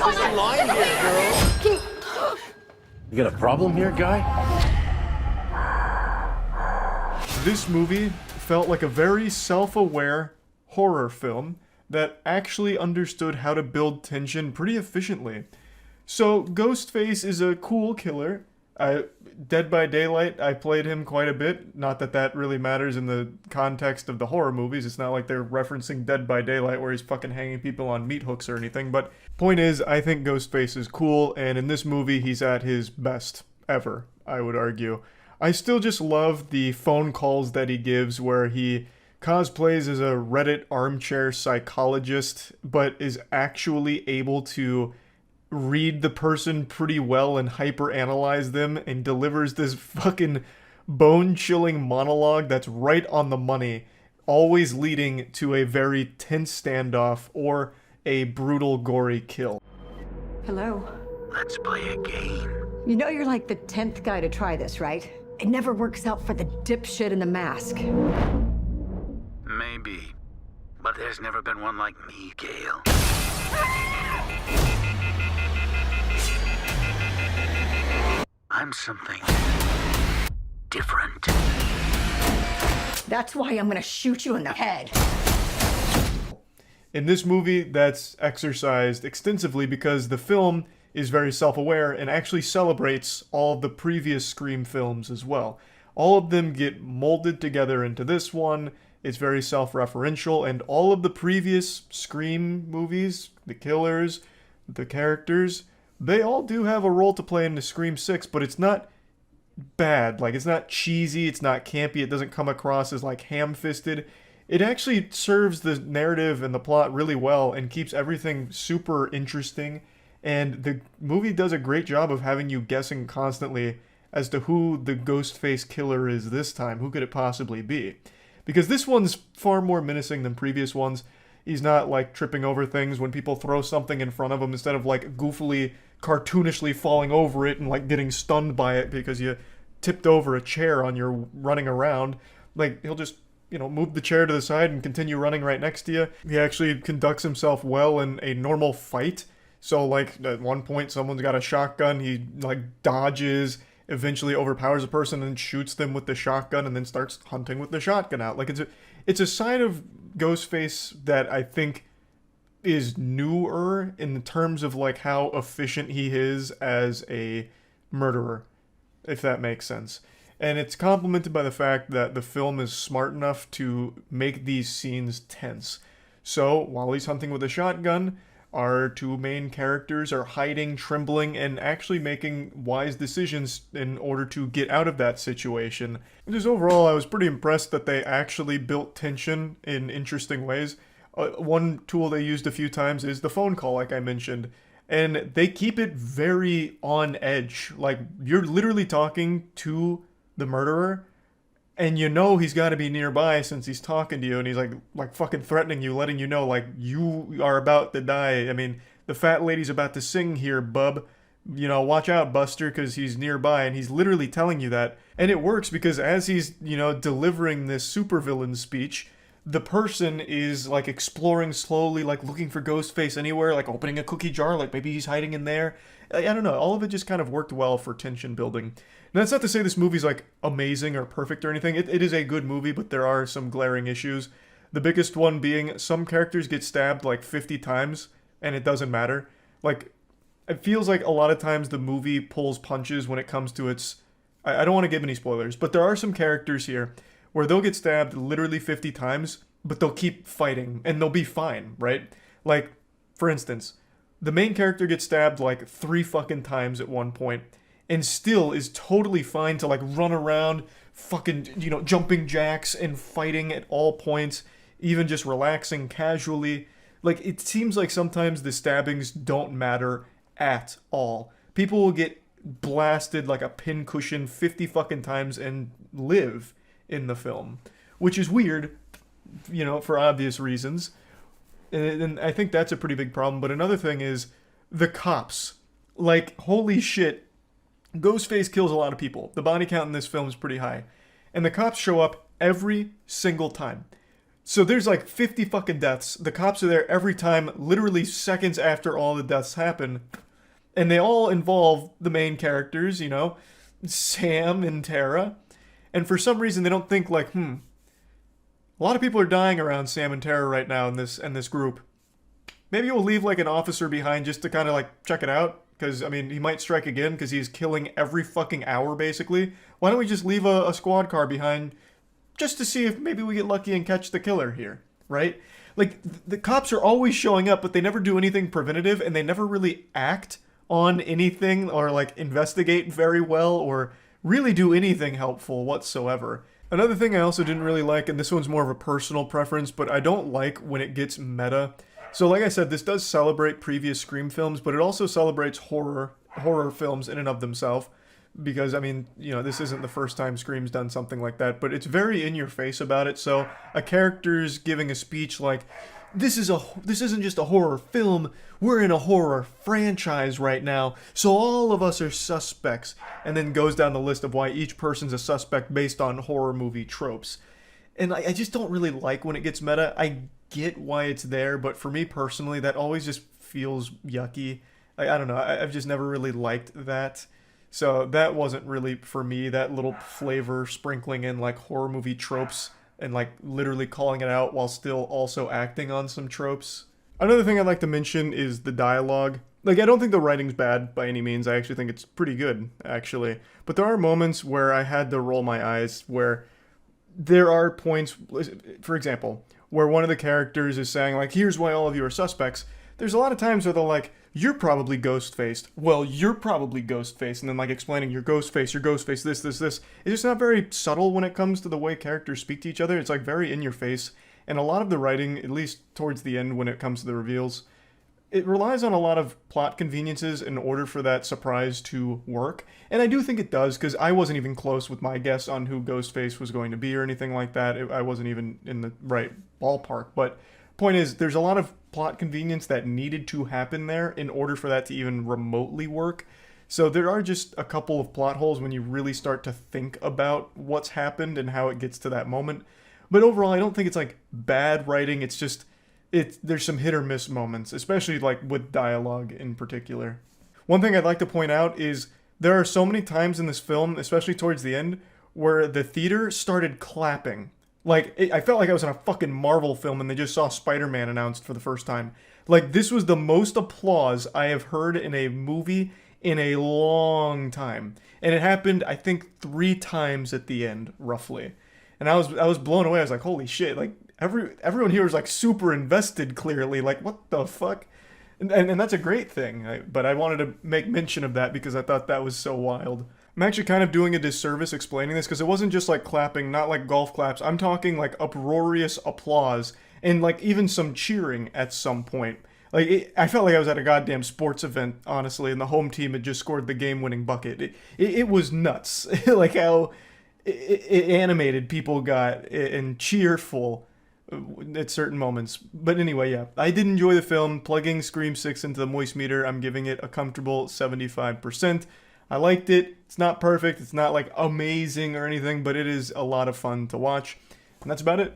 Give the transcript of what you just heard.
There's a line here, girl. You got a problem here, guy? This movie felt like a very self-aware horror film that actually understood how to build tension pretty efficiently. So Ghostface is a cool killer. Dead by Daylight, I played him quite a bit. Not that that really matters in the context of the horror movies. It's not like they're referencing Dead by Daylight where he's fucking hanging people on meat hooks or anything. But point is, I think Ghostface is cool, and in this movie, he's at his best ever, I would argue. I still just love the phone calls that he gives where he cosplays as a Reddit armchair psychologist, but is actually able to read the person pretty well and hyper-analyze them and delivers this fucking bone-chilling monologue that's right on the money, always leading to a very tense standoff or a brutal, gory kill. Hello. Let's play a game. You know you're like the 10th guy to try this, right? It never works out for the dipshit in the mask. Maybe. But there's never been one like me, Gale. I'm something different. That's why I'm gonna shoot you in the head. In this movie, that's exercised extensively because the film is very self-aware and actually celebrates all of the previous Scream films as well. All of them get molded together into this one. It's very self-referential, and all of the previous Scream movies, the killers, the characters, they all do have a role to play in the Scream 6, but it's not bad. Like, it's not cheesy, it's not campy, it doesn't come across as, like, ham-fisted. It actually serves the narrative and the plot really well and keeps everything super interesting. And the movie does a great job of having you guessing constantly as to who the Ghostface killer is this time. Who could it possibly be? Because this one's far more menacing than previous ones. He's not, like, tripping over things when people throw something in front of him instead of, like, goofily, cartoonishly falling over it and, like, getting stunned by it because you tipped over a chair on your running around. Like, he'll just, you know, move the chair to the side and continue running right next to you. He actually conducts himself well in a normal fight. So, like, at one point, someone's got a shotgun, he, like, dodges, eventually overpowers a person and shoots them with the shotgun and then starts hunting with the shotgun out. Like, it's a side of Ghostface that I think is newer in the terms of, like, how efficient he is as a murderer, if that makes sense. And it's complemented by the fact that the film is smart enough to make these scenes tense. So, while he's hunting with a shotgun, our two main characters are hiding, trembling, and actually making wise decisions in order to get out of that situation. Just overall, I was pretty impressed that they actually built tension in interesting ways. One tool they used a few times is the phone call, like I mentioned. And they keep it very on edge. Like, you're literally talking to the murderer, and you know he's got to be nearby since he's talking to you, and he's like fucking threatening you, letting you know, like, you are about to die. I mean, the fat lady's about to sing here, bub. You know, watch out, Buster, because he's nearby, and he's literally telling you that. And it works because as he's, you know, delivering this supervillain speech, the person is, like, exploring slowly, like, looking for Ghostface anywhere, like, opening a cookie jar, like, maybe he's hiding in there. I don't know, all of it just kind of worked well for tension building. Now, that's not to say this movie's, like, amazing or perfect or anything. It is a good movie, but there are some glaring issues. The biggest one being some characters get stabbed, like, 50 times, and it doesn't matter. Like, it feels like a lot of times the movie pulls punches when it comes to its... I don't want to give any spoilers, but there are some characters here where they'll get stabbed literally 50 times, but they'll keep fighting, and they'll be fine, right? Like, for instance, the main character gets stabbed, like, 3 fucking times at one point, and still is totally fine to, like, run around, fucking, you know, jumping jacks and fighting at all points, even just relaxing casually. Like, it seems like sometimes the stabbings don't matter at all. People will get blasted like a pincushion 50 fucking times and live in the film, which is weird, you know, for obvious reasons. And I think that's a pretty big problem. But another thing is the cops. Like, holy shit, Ghostface kills a lot of people. The body count in this film is pretty high. And the cops show up every single time. So there's like 50 fucking deaths. The cops are there every time, literally seconds after all the deaths happen. And they all involve the main characters, you know, Sam and Tara. And for some reason they don't think like, a lot of people are dying around Sam and Tara right now in this group. Maybe we'll leave like an officer behind just to kind of like check it out. Because, I mean, he might strike again because he's killing every fucking hour, basically. Why don't we just leave a squad car behind just to see if maybe we get lucky and catch the killer here, right? Like, the cops are always showing up, but they never do anything preventative, and they never really act on anything or, like, investigate very well or really do anything helpful whatsoever. Another thing I also didn't really like, and this one's more of a personal preference, but I don't like when it gets meta. So like I said, this does celebrate previous Scream films, but it also celebrates horror films in and of themselves. Because, I mean, you know, this isn't the first time Scream's done something like that, but it's very in your face about it. So a character's giving a speech like, this isn't just a horror film, we're in a horror franchise right now, so all of us are suspects. And then goes down the list of why each person's a suspect based on horror movie tropes. And I just don't really like when it gets meta. I get why it's there, but for me personally, that always just feels yucky. I don't know, I've just never really liked that. So that wasn't really for me, that little flavor sprinkling in like horror movie tropes and like literally calling it out while still also acting on some tropes. Another thing I'd like to mention is the dialogue. Like, I don't think the writing's bad by any means. I actually think it's pretty good, actually. But there are moments where I had to roll my eyes, where there are points, for example, where one of the characters is saying, like, here's why all of you are suspects. There's a lot of times where they're like, you're probably Ghostface. Well, you're probably Ghostface. And then, like, explaining, you're Ghostface, this. It's just not very subtle when it comes to the way characters speak to each other. It's, like, very in your face. And a lot of the writing, at least towards the end when it comes to the reveals, it relies on a lot of plot conveniences in order for that surprise to work. And I do think it does, because I wasn't even close with my guess on who Ghostface was going to be or anything like that. I wasn't even in the right ballpark. But point is, there's a lot of plot convenience that needed to happen there in order for that to even remotely work. So there are just a couple of plot holes when you really start to think about what's happened and how it gets to that moment. But overall, I don't think it's like bad writing. It's just, there's some hit or miss moments, especially like with dialogue in particular. One thing I'd like to point out is there are so many times in this film, especially towards the end, where the theater started clapping. Like, I felt like I was in a fucking Marvel film and they just saw Spider-Man announced for the first time. Like, this was the most applause I have heard in a movie in a long time. And it happened, I think, 3 times at the end, roughly. And I was blown away. I was like, holy shit, like, everyone here was, like, super invested, clearly. Like, what the fuck? And that's a great thing. But I wanted to make mention of that because I thought that was so wild. I'm actually kind of doing a disservice explaining this because it wasn't just like clapping, not like golf claps. I'm talking like uproarious applause and like even some cheering at some point. Like, I felt like I was at a goddamn sports event, honestly, and the home team had just scored the game-winning bucket. It was nuts, like how animated people got and cheerful at certain moments. But anyway, yeah, I did enjoy the film. Plugging Scream 6 into the Moist meter, I'm giving it a comfortable 75%. I liked it. It's not perfect. It's not like amazing or anything, but it is a lot of fun to watch. And that's about it.